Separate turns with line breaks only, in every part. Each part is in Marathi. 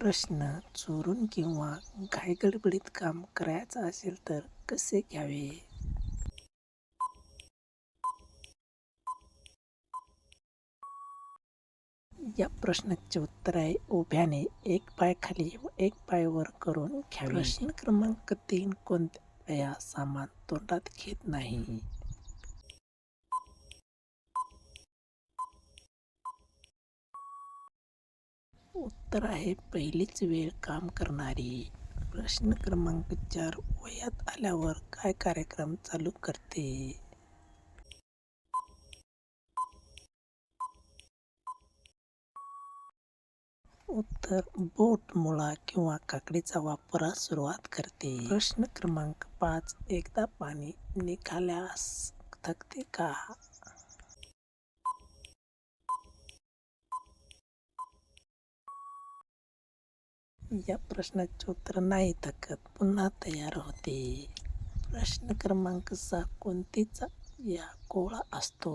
प्रश्न: चोरून किंवा घाईगडबडीत काम करायचं असेल तर कसे घ्यावे? या प्रश्नाचे उत्तर आहे उभ्याने एक पाय खाली व एक पाय वर करून घ्यावे. प्रश्न क्रमांक 3: कोणत्या वेळा सामान तोंडात घेत नाही? उत्तर आहे पहिलीच वेळ काम करणारी. प्रश्न क्रमांक 4: वयात आल्यावर काय कार्यक्रम चालू करते? उत्तर बोट, मुळा किंवा काकडीचा वापरास सुरुवात करते. प्रश्न क्रमांक 5: एकदा पाणी निघाल्यास थकते का? या प्रश्नाचे उत्तर नाही थकत, पुन्हा तयार होते. प्रश्न क्रमांक 6: कोणतीचा या कोवळा असतो?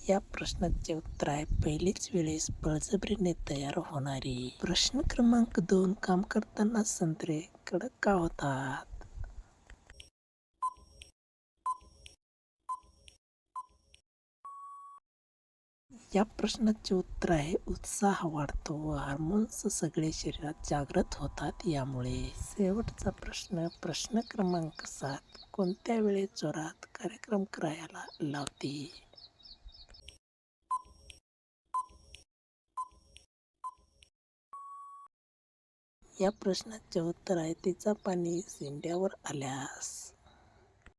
या प्रश्नाचे उत्तर आहे पहिलीच वेळेस बळजबरीने तयार होणारी. प्रश्न क्रमांक 2: काम करताना संत्रे कडक का होतात? या प्रश्नाचे उत्तर आहे उत्साह वाढतो व हार्मोन्स सगळे शरीरात जागृत होतात यामुळे. शेवटचा प्रश्न क्रमांक 7: कोणत्या वेळेस जोरात कार्यक्रम करायला लावते? या प्रश्नाचे उत्तर आहे तिचा पाणी शेंड्यावर आल्यास.